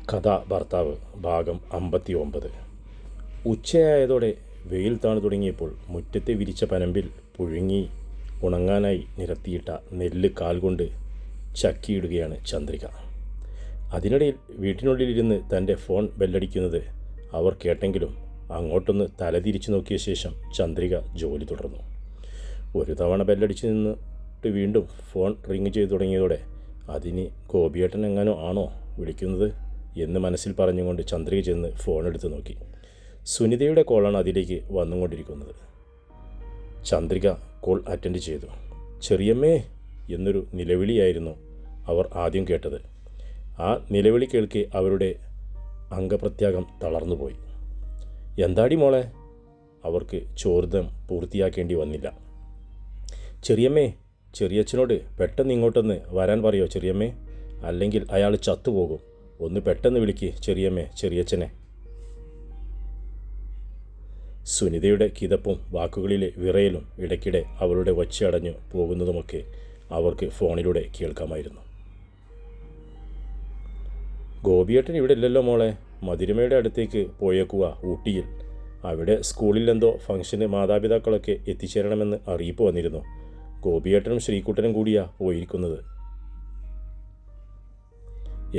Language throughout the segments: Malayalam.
കഥ ഭർത്താവ് ഭാഗം 59. ഉച്ചയായതോടെ വെയിൽ താണു തുടങ്ങിയപ്പോൾ മുറ്റത്തെ വിരിച്ച പനമ്പിൽ പുഴുങ്ങി ഉണങ്ങാനായി നിരത്തിയിട്ട നെല്ല് കാൽകൊണ്ട് ചക്കിയിടുകയാണ് ചന്ദ്രിക. അതിനിടയിൽ വീട്ടിനുള്ളിലിരുന്ന് തൻ്റെ ഫോൺ ബെല്ലടിക്കുന്നത് അവർ കേട്ടെങ്കിലും അങ്ങോട്ടൊന്ന് തലതിരിച്ചു നോക്കിയ ശേഷം ചന്ദ്രിക ജോലി തുടർന്നു. ഒരു തവണ ബെല്ലടിച്ച് നിന്നിട്ട് വീണ്ടും ഫോൺ റിങ് ചെയ്തു തുടങ്ങിയതോടെ അതിന് ഗോപിയേട്ടൻ എങ്ങാനോ ആണോ വിളിക്കുന്നത് എന്ന് മനസ്സിൽ പറഞ്ഞുകൊണ്ട് ചന്ദ്രിക ചെന്ന് ഫോൺ എടുത്ത് നോക്കി. സുനിതയുടെ കോളാണ് അതിലേക്ക് വന്നുകൊണ്ടിരിക്കുന്നത്. ചന്ദ്രിക കോൾ അറ്റൻഡ് ചെയ്തു. ചെറിയമ്മേ എന്നൊരു നിലവിളിയായിരുന്നു അവർ ആദ്യം കേട്ടത്. ആ നിലവിളി കേൾക്കെ അവരുടെ അംഗപ്രത്യാഗം തളർന്നുപോയി. എന്താടി മോളെ? അവർക്ക് ചോദ്യം പൂർത്തിയാക്കേണ്ടി വന്നില്ല. ചെറിയമ്മേ, ചെറിയച്ഛനോട് പെട്ടെന്ന് ഇങ്ങോട്ടൊന്ന് വരാൻ പറയോ ചെറിയമ്മേ, അല്ലെങ്കിൽ അയാൾ ചത്തുപോകും. ഒന്ന് പെട്ടെന്ന് വിളിക്ക് ചെറിയമ്മേ, ചെറിയച്ഛനെ. സുനിതയുടെ കിതപ്പും വാക്കുകളിലെ വിറയലും ഇടയ്ക്കിടെ അവളുടെ ഒച്ചയടഞ്ഞു പോകുന്നതുമൊക്കെ അവർക്ക് ഫോണിലൂടെ കേൾക്കാമായിരുന്നു. ഗോപിയേട്ടൻ ഇവിടെ ഇല്ലല്ലോ മോളെ. മധുരിമയുടെ അടുത്തേക്ക് പോയേക്കുക ഊട്ടിയിൽ. അവിടെ സ്കൂളിൽ എന്തോ ഫംഗ്ഷന് മാതാപിതാക്കളൊക്കെ എത്തിച്ചേരണമെന്ന് അറിയിപ്പ് വന്നിരുന്നു. ഗോപിയേട്ടനും ശ്രീകുട്ടനും കൂടിയാ പോയിരിക്കുന്നത്.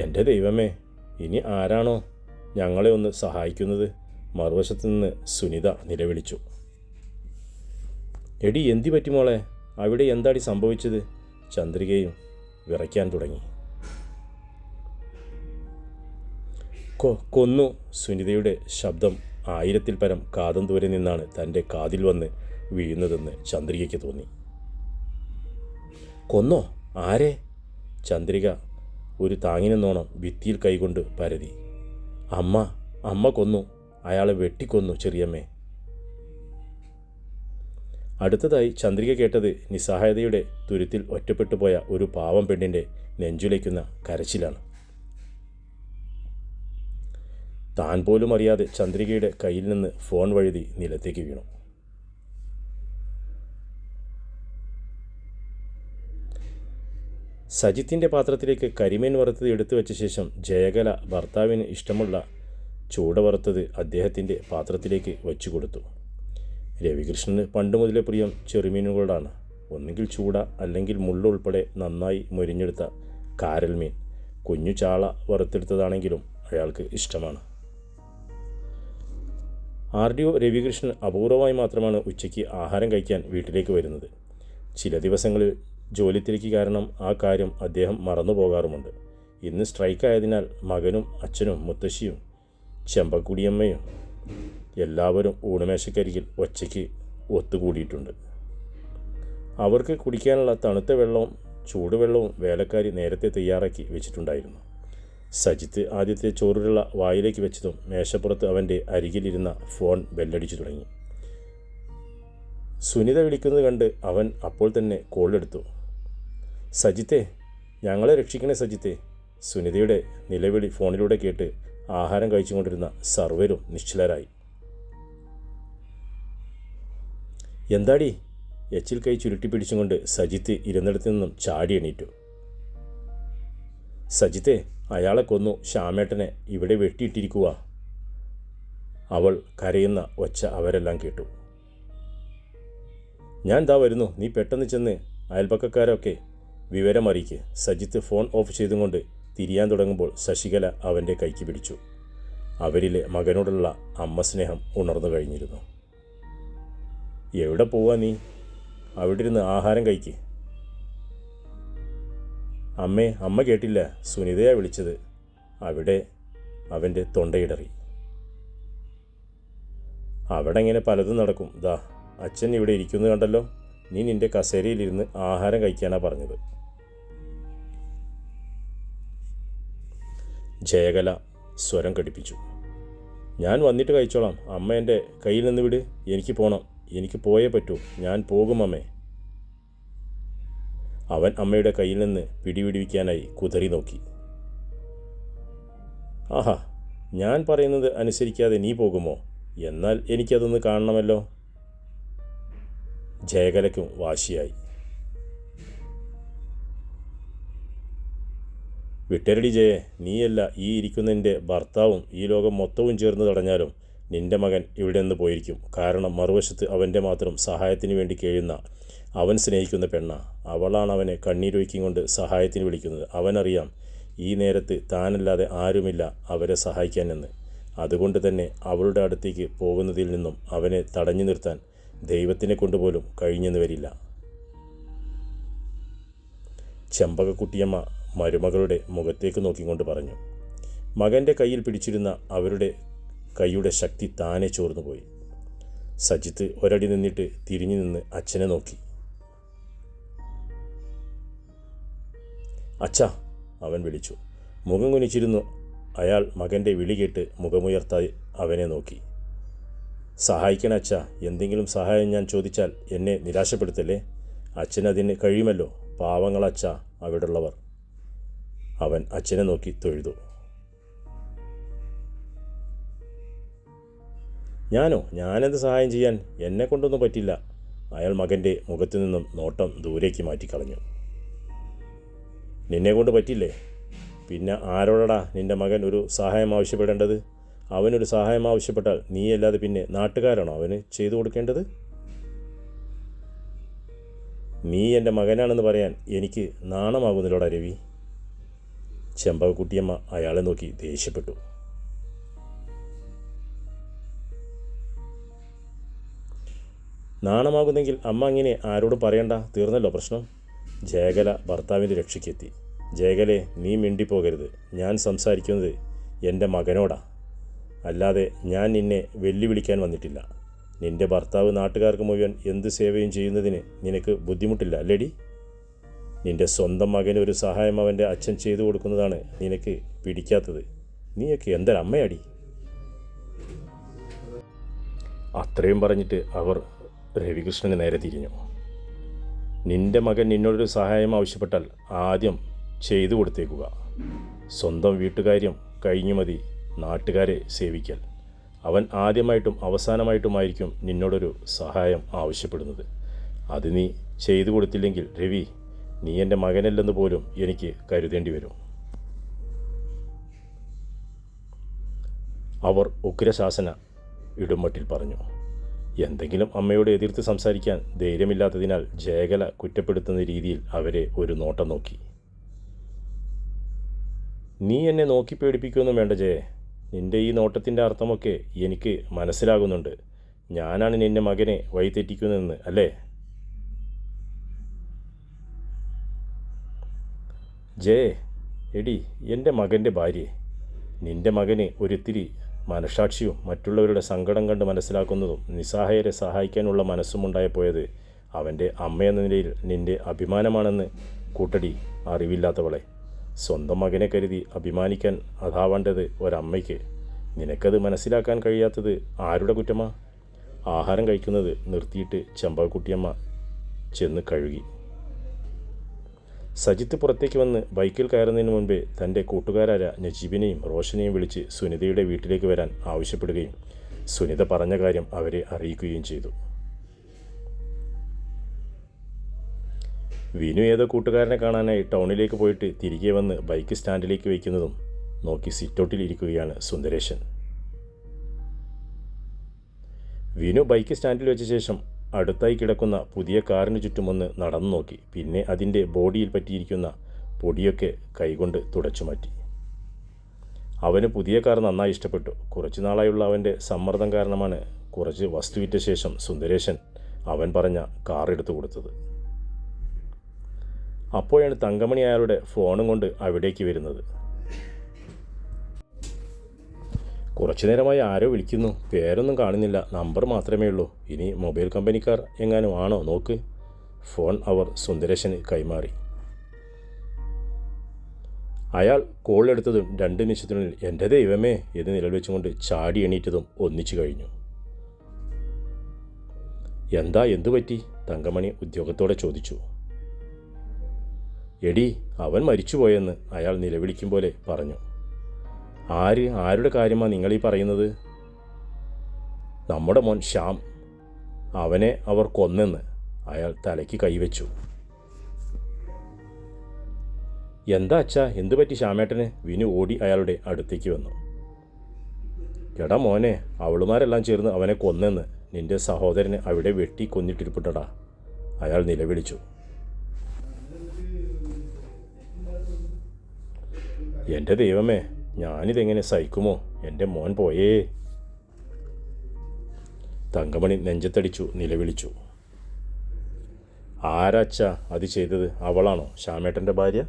എൻ്റെ ദൈവമേ, ഇനി ആരാണോ ഞങ്ങളെ ഒന്ന് സഹായിക്കുന്നത്? മറുവശത്തു നിന്ന് സുനിത നിലവിളിച്ചു. എടി എന്തി പറ്റി മോളെ? അവിടെ എന്താടി സംഭവിച്ചത്? ചന്ദ്രികയും വിറയ്ക്കാൻ തുടങ്ങി. കൊന്നു. സുനിതയുടെ ശബ്ദം 1000-ൽ പരം കാതം ദൂരെ നിന്നാണ് തൻ്റെ കാതിൽ വന്ന് വീഴുന്നതെന്ന് ചന്ദ്രികയ്ക്ക് തോന്നി. കൊന്നോ? ആരെ? ചന്ദ്രിക ഒരു താങ്ങിനെന്നോണം ഭിത്തിയിൽ കൈകൊണ്ട് പരതി. അമ്മ കൊന്നു. അയാളെ വെട്ടിക്കൊന്നു ചെറിയമ്മേ. അടുത്തതായി ചന്ദ്രിക കേട്ടത് നിസ്സഹായതയുടെ തുരുത്തിൽ ഒറ്റപ്പെട്ടു പോയ ഒരു പാവം പെണ്ണിൻ്റെ നെഞ്ചുലയ്ക്കുന്ന കരച്ചിലാണ്. താൻ പോലും അറിയാതെ ചന്ദ്രികയുടെ കയ്യിൽ നിന്ന് ഫോൺ വഴുതി നിലത്തേക്ക് വീണു. സജിത്തിൻ്റെ പാത്രത്തിലേക്ക് കരിമീൻ വറുത്തത് എടുത്തു വെച്ച ശേഷം ജയകല ഭർത്താവിന് ഇഷ്ടമുള്ള ചൂട വറുത്തത് അദ്ദേഹത്തിൻ്റെ പാത്രത്തിലേക്ക് വെച്ചു കൊടുത്തു. രവികൃഷ്ണന് പണ്ട് മുതലേ പ്രിയം ചെറുമീനുകളോടാണ്. ഒന്നുകിൽ ചൂട, അല്ലെങ്കിൽ മുള്ളുൾപ്പെടെ നന്നായി മൊരിഞ്ഞെടുത്ത കാരൽ മീൻ. കുഞ്ഞു ചാള വറുത്തെടുത്തതാണെങ്കിലും അയാൾക്ക് ഇഷ്ടമാണ്. RDO രവികൃഷ്ണൻ അപൂർവമായി മാത്രമാണ് ഉച്ചയ്ക്ക് ആഹാരം കഴിക്കാൻ വീട്ടിലേക്ക് വരുന്നത്. ചില ദിവസങ്ങളിൽ ജോലി തിരക്ക് കാരണം ആ കാര്യം അദ്ദേഹം മറന്നു പോകാറുമുണ്ട്. ഇന്ന് സ്ട്രൈക്കായതിനാൽ മകനും അച്ഛനും മുത്തശ്ശിയും ചെമ്പക്കുടിയമ്മയും എല്ലാവരും ഊണുമേശക്കരികിൽ ഒച്ചയ്ക്ക് ഒത്തുകൂടിയിട്ടുണ്ട്. അവർക്ക് കുടിക്കാനുള്ള തണുത്ത വെള്ളവും ചൂടുവെള്ളവും വേലക്കാരി നേരത്തെ തയ്യാറാക്കി വെച്ചിട്ടുണ്ടായിരുന്നു. സജിത്ത് ആദ്യത്തെ ചോറുള്ള വായിലേക്ക് വെച്ചതും മേശപ്പുറത്ത് അവൻ്റെ അരികിലിരുന്ന ഫോൺ ബെല്ലടിച്ചു തുടങ്ങി. സുനിത വിളിക്കുന്നത് കണ്ട് അവൻ അപ്പോൾ തന്നെ കോളെടുത്തു. സജിത്തെ, ഞങ്ങളെ രക്ഷിക്കണേ സജിത്തെ. സുനിതയുടെ നിലവിളി ഫോണിലൂടെ കേട്ട് ആഹാരം കഴിച്ചുകൊണ്ടിരുന്ന സർവരും നിശ്ചലരായി. എന്താടി? എച്ചിൽ കൈ ചുരുട്ടി പിടിച്ചുകൊണ്ട് സജിത്ത് ഇരുന്നിടത്തു നിന്നും ചാടി എണീറ്റു. സജിത്തെ, അയാളെ കൊന്നു. ശ്യാമേട്ടനെ ഇവിടെ വെട്ടിയിട്ടിരിക്കുക. അവൾ കരയുന്ന ഒച്ച അവരെല്ലാം കേട്ടു. ഞാൻ ദാ വരുന്നു. നീ പെട്ടെന്ന് ചെന്ന് അയൽപക്കക്കാരൊക്കെ വിവരമറിയിക്ക്. സജിത്ത് ഫോൺ ഓഫ് ചെയ്തുകൊണ്ട് തിരിയാൻ തുടങ്ങുമ്പോൾ ശശികല അവൻ്റെ കൈക്ക് പിടിച്ചു. അവരിലെ മകനോടുള്ള അമ്മ സ്നേഹം ഉണർന്നു കഴിഞ്ഞിരുന്നു. എവിടെ പോവാ നീ? അവിടെ ഇരുന്ന് ആഹാരം കഴിക്ക്. അമ്മ കേട്ടില്ല. സുനിതയാ വിളിച്ചത്. അവിടെ അവൻ്റെ തൊണ്ടയിടറി. അവിടെ ഇങ്ങനെ പലതും നടക്കും. ദാ അച്ഛൻ ഇവിടെ ഇരിക്കുന്നത് കണ്ടല്ലോ. നീ നിൻ്റെ കസേരയിലിരുന്ന് ആഹാരം കഴിക്കാനാണ് പറഞ്ഞത്. ജയകല സ്വരം കടുപ്പിച്ചു. ഞാൻ വന്നിട്ട് കഴിച്ചോളാം. അമ്മ എൻ്റെ കയ്യിൽ നിന്ന് വിട്. എനിക്ക് പോകണം. എനിക്ക് പോയേ പറ്റൂ. ഞാൻ പോകും അമ്മേ. അവൻ അമ്മയുടെ കയ്യിൽ നിന്ന് പിടിവിടിവിക്കാനായി കുതറി നോക്കി. ആഹാ, ഞാൻ പറയുന്നത് അനുസരിക്കാതെ നീ പോകുമോ? എന്നാൽ എനിക്കതൊന്ന് കാണണമല്ലോ. ജയകലയ്ക്കും വാശിയായി. വിട്ടരടി ജയെ, നീയല്ല ഈ ഇരിക്കുന്നതിൻ്റെ ഭർത്താവും ഈ ലോകം മൊത്തവും ചേർന്ന് തടഞ്ഞാലും നിന്റെ മകൻ ഇവിടെ നിന്ന് പോയിരിക്കും. കാരണം മറുവശത്ത് അവൻ്റെ മാത്രം സഹായത്തിന് വേണ്ടി കഴിയുന്ന അവൻ സ്നേഹിക്കുന്ന പെണ്ണ. അവളാണ് അവനെ കണ്ണീരൊഴുക്കിക്കൊണ്ട് സഹായത്തിന് വിളിക്കുന്നത്. അവനറിയാം ഈ നേരത്ത് താനല്ലാതെ ആരുമില്ല അവരെ സഹായിക്കാനെന്ന്. അതുകൊണ്ട് തന്നെ അവളുടെ അടുത്തേക്ക് പോകുന്നതിൽ നിന്നും അവനെ തടഞ്ഞു നിർത്താൻ ദൈവത്തിനെ കൊണ്ടുപോലും കഴിഞ്ഞെന്ന് വരില്ല. ചെമ്പകക്കുട്ടിയമ്മ മരുമകളുടെ മുഖത്തേക്ക് നോക്കിക്കൊണ്ട് പറഞ്ഞു. മകൻ്റെ കയ്യിൽ പിടിച്ചിരുന്ന അവരുടെ കൈയുടെ ശക്തി താനെ ചോർന്നുപോയി. സജിത്ത് ഒരടി നിന്നിട്ട് തിരിഞ്ഞു നിന്ന് അച്ഛനെ നോക്കി. അച്ഛാ, അവൻ വിളിച്ചു. മുഖം കുനിച്ചിരുന്നു അയാൾ മകൻ്റെ വിളി കേട്ട് മുഖമുയർത്തായി അവനെ നോക്കി. സഹായിക്കണ അച്ഛാ, എന്തെങ്കിലും സഹായം ഞാൻ ചോദിച്ചാൽ എന്നെ നിരാശപ്പെടുത്തല്ലേ. അച്ഛനതിന് കഴിയുമല്ലോ. പാവങ്ങളച്ഛാ അവിടെയുള്ളവർ. അവൻ അച്ഛനെ നോക്കി തൊഴുതു. ഞാനെന്ത് സഹായം ചെയ്യാൻ? എന്നെ കൊണ്ടൊന്നും പറ്റില്ല. അയാൾ മകൻ്റെ മുഖത്തു നിന്നും നോട്ടം ദൂരേക്ക് മാറ്റിക്കളഞ്ഞു. നിന്നെ കൊണ്ട് പറ്റില്ലേ? പിന്നെ ആരോടടാ നിൻ്റെ മകൻ ഒരു സഹായം ആവശ്യപ്പെടേണ്ടത്? അവനൊരു സഹായം ആവശ്യപ്പെട്ടാൽ നീയല്ലാതെ പിന്നെ നാട്ടുകാരാണോ അവന് ചെയ്തു കൊടുക്കേണ്ടത്? നീ എൻ്റെ മകനാണെന്ന് പറയാൻ എനിക്ക് നാണമാകുന്നില്ലോടാ രവി. ചെമ്പകക്കുട്ടിയമ്മ അയാളെ നോക്കി ദേഷ്യപ്പെട്ടു. നാണമാകുന്നെങ്കിൽ അമ്മ അങ്ങനെ ആരോടും പറയണ്ട. തീർന്നല്ലോ പ്രശ്നം. ജയകല ഭർത്താവിൻ്റെ രക്ഷയ്ക്കെത്തി. ജയകലെ, നീ മിണ്ടിപ്പോകരുത്. ഞാൻ സംസാരിക്കുന്നത് എൻ്റെ മകനോടാ, അല്ലാതെ ഞാൻ നിന്നെ വെല്ലുവിളിക്കാൻ വന്നിട്ടില്ല. നിൻ്റെ ഭർത്താവ് നാട്ടുകാർക്ക് മുഴുവൻ എന്ത് സേവയും ചെയ്യുന്നതിന് നിനക്ക് ബുദ്ധിമുട്ടില്ല അല്ലേടി? നിൻ്റെ സ്വന്തം മകന് ഒരു സഹായം അവൻ്റെ അച്ഛൻ ചെയ്തു കൊടുക്കുന്നതാണ് നിനക്ക് പിടിക്കാത്തത്. നീയൊക്കെ എന്തൊരമ്മയാടി? അത്രയും പറഞ്ഞിട്ട് അവർ രവികൃഷ്ണന് നേരെ തിരിഞ്ഞു. നിൻ്റെ മകൻ നിന്നോടൊരു സഹായം ആവശ്യപ്പെട്ടാൽ ആദ്യം ചെയ്തു കൊടുത്തേക്കുക. സ്വന്തം വീട്ടുകാര്യം കഴിഞ്ഞു മതി നാട്ടുകാരെ സേവിക്കൽ. അവൻ ആദ്യമായിട്ടും അവസാനമായിട്ടുമായിരിക്കും നിന്നോടൊരു സഹായം ആവശ്യപ്പെടുന്നത്. അത് നീ ചെയ്തു കൊടുത്തില്ലെങ്കിൽ രവി, നീ എൻ്റെ മകനല്ലെന്ന് പോലും എനിക്ക് കരുതേണ്ടി വരും. അവർ ഉഗ്രശാസന ഇടുമട്ടിൽ പറഞ്ഞു. എന്തെങ്കിലും അമ്മയോട് എതിർത്ത് സംസാരിക്കാൻ ധൈര്യമില്ലാത്തതിനാൽ ജയകല കുറ്റപ്പെടുത്തുന്ന രീതിയിൽ അവരെ ഒരു നോട്ടം നോക്കി. നീ എന്നെ നോക്കി പേടിപ്പിക്കുകയൊന്നും വേണ്ട ജയെ. നിൻ്റെ ഈ നോട്ടത്തിൻ്റെ അർത്ഥമൊക്കെ എനിക്ക് മനസ്സിലാകുന്നുണ്ട്. ഞാനാണ് നിൻ്റെ മകനെ വഴിതെറ്റിക്കുന്നതെന്ന് അല്ലേ? ജയേ, എടി എൻ്റെ മകൻ്റെ ഭാര്യയെ, നിൻ്റെ മകന് ഒരിത്തിരി മനസാക്ഷിയും മറ്റുള്ളവരുടെ സങ്കടം കണ്ട് മനസ്സിലാക്കുന്നതും നിസ്സഹായരെ സഹായിക്കാനുള്ള മനസ്സുമുണ്ടായപ്പോയത് അവൻ്റെ അമ്മയെന്ന നിലയിൽ നിൻ്റെ അഭിമാനമാണെന്ന് കൂട്ടടി അറിവില്ലാത്തവളെ. സ്വന്തം മകനെ കരുതി അഭിമാനിക്കാൻ അതാവേണ്ടത് ഒരമ്മയ്ക്ക്. നിനക്കത് മനസ്സിലാക്കാൻ കഴിയാത്തത് ആരുടെ കുറ്റമാ? ആഹാരം കഴിക്കുന്നത് നിർത്തിയിട്ട് ചെമ്പകക്കുട്ടിയമ്മ ചെന്ന് കഴുകി. സജിത്ത് പുറത്തേക്ക് വന്ന് ബൈക്കിൽ കയറുന്നതിന് മുൻപേ തൻ്റെ കൂട്ടുകാരായ നജീബിനെയും റോഷനെയും വിളിച്ച് സുനിതയുടെ വീട്ടിലേക്ക് വരാൻ ആവശ്യപ്പെടുകയും സുനിത പറഞ്ഞ കാര്യം അവരെ അറിയിക്കുകയും ചെയ്തു. വിനു ഏതോ കൂട്ടുകാരനെ കാണാനായി ടൗണിലേക്ക് പോയിട്ട് തിരികെ വന്ന് ബൈക്ക് സ്റ്റാൻഡിലേക്ക് വയ്ക്കുന്നതും നോക്കി സിറ്റൗട്ടിൽ ഇരിക്കുകയാണ് സുന്ദരേശൻ. വിനു ബൈക്ക് സ്റ്റാൻഡിൽ വെച്ച ശേഷം അടുത്തായി കിടക്കുന്ന പുതിയ കാറിന് ചുറ്റുമൊന്ന് നടന്നു നോക്കി. പിന്നെ അതിൻ്റെ ബോഡിയിൽ പറ്റിയിരിക്കുന്ന പൊടിയൊക്കെ കൈകൊണ്ട് തുടച്ചു മാറ്റി. അവന് പുതിയ കാർ നന്നായി ഇഷ്ടപ്പെട്ടു. കുറച്ചു നാളായുള്ള അവൻ്റെ സമ്മർദ്ദം കാരണമാണ് കുറച്ച് വസ്തു വിറ്റ ശേഷം സുന്ദരേശൻ അവൻ പറഞ്ഞ കാർ എടുത്തു കൊടുത്തത്. അപ്പോഴാണ് തങ്കമണി അയാളുടെ ഫോണും കൊണ്ട് അവിടേക്ക് വരുന്നത്. കുറച്ചു നേരമായി ആരോ വിളിക്കുന്നു. പേരൊന്നും കാണുന്നില്ല, നമ്പർ മാത്രമേ ഉള്ളൂ. ഇനി മൊബൈൽ കമ്പനിക്കാർ എങ്ങാനും ആണോ നോക്ക്. ഫോൺ അവർ സുന്ദരേശന് കൈമാറി. അയാൾ കോൾ എടുത്തതും 2 നിമിഷത്തിനുള്ളിൽ എൻ്റെ ദൈവമേ എന്ന് നിലവിളിച്ചുകൊണ്ട് ചാടി എണീറ്റതും ഒന്നിച്ചു കഴിഞ്ഞു. എന്തു പറ്റി? തങ്കമണി ഉദ്യോഗത്തോടെ ചോദിച്ചു. എടി, അവൻ മരിച്ചുപോയെന്ന് അയാൾ നിലവിളിക്കും പോലെ പറഞ്ഞു. ആരുടെ കാര്യമാണ് നിങ്ങളീ പറയുന്നത്? നമ്മുടെ മോൻ ശ്യാം. അവനെ അവർ കൊന്നെന്ന്. അയാൾ തലയ്ക്ക് കൈവച്ചു. എന്താ അച്ഛാ, എന്തു പറ്റി ശ്യാമേട്ടന്? വിനു ഓടി അയാളുടെ അടുത്തേക്ക് വന്നു. എടാ മോനെ, അവളുമാരെല്ലാം ചേർന്ന് അവനെ കൊന്നെന്ന്. നിന്റെ സഹോദരനെ അവിടെ വെട്ടി കൊന്നിട്ടിരിപ്പുണ്ടടാ, അയാൾ നിലവിളിച്ചു. എൻ്റെ ദൈവമേ, ഞാനിതെങ്ങനെ സഹിക്കുമോ? എൻ്റെ മോൻ പോയേ. തങ്കമണി നെഞ്ചത്തടിച്ചു നിലവിളിച്ചു. ആരാച്ച അത് ചെയ്തത്? അവളാണോ, ശ്യാമേട്ടൻ്റെ ഭാര്യ?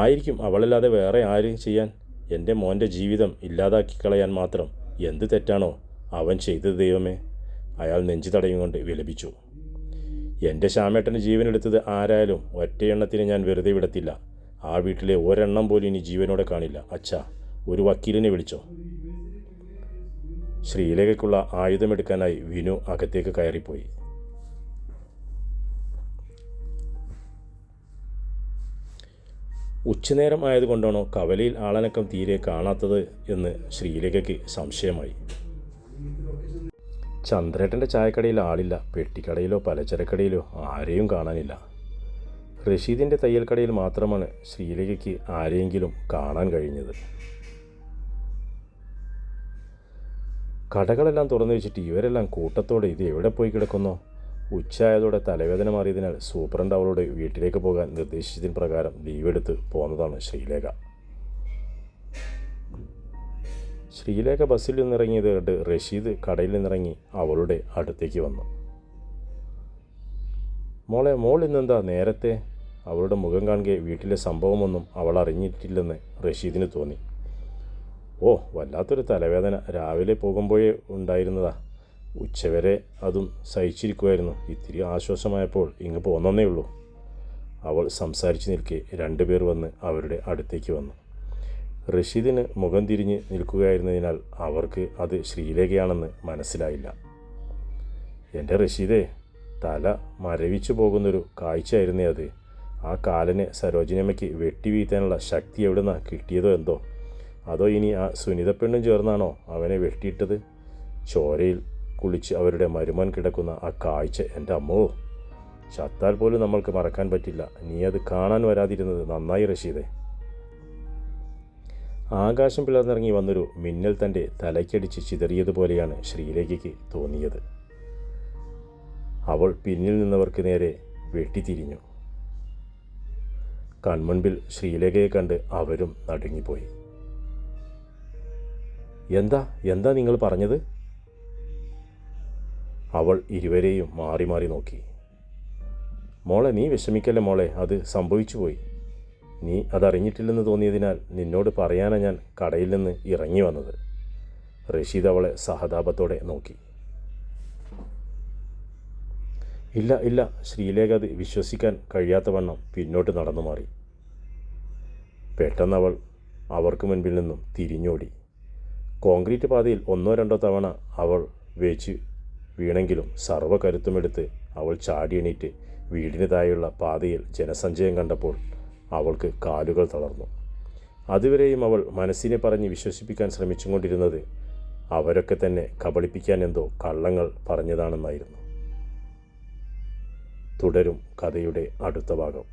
ആയിരിക്കും, അവളല്ലാതെ വേറെ ആര് ചെയ്യാൻ? എൻ്റെ മോൻ്റെ ജീവിതം ഇല്ലാതാക്കി കളയാൻ മാത്രം എന്ത് തെറ്റാണോ അവൻ ചെയ്തത് ദൈവമേ, അയാൾ നെഞ്ചു തടയും വിലപിച്ചു. എൻ്റെ ശ്യാമേട്ടന് ജീവനെടുത്തത് ആരായാലും ഒറ്റയെണ്ണത്തിന് ഞാൻ വെറുതെ വിടത്തില്ല. ആ വീട്ടിലെ ഒരെണ്ണം പോലും ഇനി ജീവനോടെ കാണില്ല. അച്ഛാ, ഒരു വക്കീലിനെ വിളിച്ചോ. ശ്രീലേഖയ്ക്കുള്ള ആയുധമെടുക്കാനായി വിനു അകത്തേക്ക് കയറിപ്പോയി. ഉച്ചനേരം ആയതുകൊണ്ടാണോ കവലയിൽ ആളനക്കം തീരെ കാണാത്തത് എന്ന് ശ്രീലേഖയ്ക്ക് സംശയമായി. ചന്ദ്രേട്ടൻ്റെ ചായക്കടയിൽ ആളില്ല, പെട്ടിക്കടയിലോ പലചരക്കടയിലോ ആരെയും കാണാനില്ല. റഷീദിൻ്റെ തയ്യൽക്കടയിൽ മാത്രമാണ് ശ്രീലേഖയ്ക്ക് ആരെയെങ്കിലും കാണാൻ കഴിഞ്ഞത്. കടകളെല്ലാം തുറന്നു വെച്ചിട്ട് ഇവരെല്ലാം കൂട്ടത്തോടെ ഇത് എവിടെ പോയി കിടക്കുന്നോ? ഉച്ചയായതോടെ തലവേദന മാറിയതിനാൽ സൂപ്രണ്ട് അവളോട് വീട്ടിലേക്ക് പോകാൻ നിർദ്ദേശിച്ചതിന് പ്രകാരം ലീവെടുത്ത് പോന്നതാണ് ശ്രീലേഖ. ശ്രീലേഖ ബസ്സിൽ നിന്നിറങ്ങിയത് കണ്ട് റഷീദ് കടയിൽ നിന്നിറങ്ങി അവളുടെ അടുത്തേക്ക് വന്നു. മോൾ ഇന്നെന്താ നേരത്തെ? അവളുടെ മുഖം കാണുകെ വീട്ടിലെ സംഭവമൊന്നും അവൾ അറിഞ്ഞിട്ടില്ലെന്ന് റഷീദിന് തോന്നി. ഓ, വല്ലാത്തൊരു തലവേദന രാവിലെ പോകുമ്പോഴേ ഉണ്ടായിരുന്നതാ. ഉച്ചവരെ അതും സഹിച്ചിരിക്കുമായിരുന്നു. ഇത്തിരി ആശ്വാസമായപ്പോൾ ഇങ്ങ് പോന്നേ ഉള്ളൂ. അവൾ സംസാരിച്ച് നിൽക്കെ രണ്ടുപേർ വന്ന് അവരുടെ അടുത്തേക്ക് വന്നു. റഷീദിന് മുഖം തിരിഞ്ഞ് നിൽക്കുകയായിരുന്നതിനാൽ അവർക്ക് അത് ശ്രീലേഖയാണെന്ന് മനസ്സിലായില്ല. എൻ്റെ റഷീദേ, തല മരവിച്ചു പോകുന്നൊരു കാഴ്ചയായിരുന്നേ അത്. ആ കാലനെ സരോജിനിയമ്മയ്ക്ക് വെട്ടി വീഴ്ത്താനുള്ള ശക്തി എവിടുന്നാ കിട്ടിയതോ എന്തോ? അതോ ഇനി ആ സുനിതപ്പെണ്ണും ചേർന്നാണോ അവനെ വെട്ടിയിട്ടത്? ചോരയിൽ കുളിച്ച് അവരുടെ മരുമൻ കിടക്കുന്ന ആ കാഴ്ച, എൻ്റെ അമ്മോ, ചത്താൽ പോലും നമ്മൾക്ക് മറക്കാൻ പറ്റില്ല. നീ അത് കാണാൻ വരാതിരുന്നത് നന്നായി റഷീദേ. ആകാശം പിളർന്നിറങ്ങി വന്നൊരു മിന്നൽ തൻ്റെ തലയ്ക്കടിച്ച് ചിതറിയതുപോലെയാണ് ശ്രീലേഖയ്ക്ക് തോന്നിയത്. അവൾ പിന്നിൽ നിന്നവർക്ക് നേരെ വെട്ടിത്തിരിഞ്ഞു. കൺമുൻപിൽ ശ്രീലേഖയെ കണ്ട് അവരും നടുങ്ങിപ്പോയി. എന്താ നിങ്ങൾ പറഞ്ഞത്? അവൾ ഇരുവരെയും മാറി മാറി നോക്കി. മോളെ, നീ വിഷമിക്കല്ലേ മോളെ, അത് സംഭവിച്ചു പോയി. നീ അതറിഞ്ഞിട്ടില്ലെന്ന് തോന്നിയതിനാൽ നിന്നോട് പറയാനാണ് ഞാൻ കടയിൽ നിന്ന് ഇറങ്ങി വന്നത്. റഷീദ് അവളെ സഹതാപത്തോടെ നോക്കി. ഇല്ല, ശ്രീലേഖ അത് വിശ്വസിക്കാൻ കഴിയാത്തവണ്ണം പിന്നോട്ട് നടന്നു മാറി. പെട്ടെന്ന് അവൾ അവർക്ക് മുൻപിൽ നിന്നും തിരിഞ്ഞോടി. കോൺക്രീറ്റ് പാതയിൽ 1-2 തവണ അവൾ വേച്ച് വീണെങ്കിലും സർവ്വകരുത്തുമെടുത്ത് അവൾ ചാടിയെണീറ്റ് വീടിന് താഴെയുള്ള പാതയിൽ ജനസഞ്ചയം കണ്ടപ്പോൾ അവൾക്ക് കാലുകൾ തളർന്നു. അതുവരെയും അവൾ മനസ്സിനെ പറഞ്ഞ് വിശ്വസിപ്പിക്കാൻ ശ്രമിച്ചുകൊണ്ടിരുന്നത് അവരൊക്കെ തന്നെ കബളിപ്പിക്കാൻ എന്തോ കള്ളങ്ങൾ പറഞ്ഞതാണെന്നായിരുന്നു. തുടരും കഥയുടെ അടുത്ത ഭാഗം.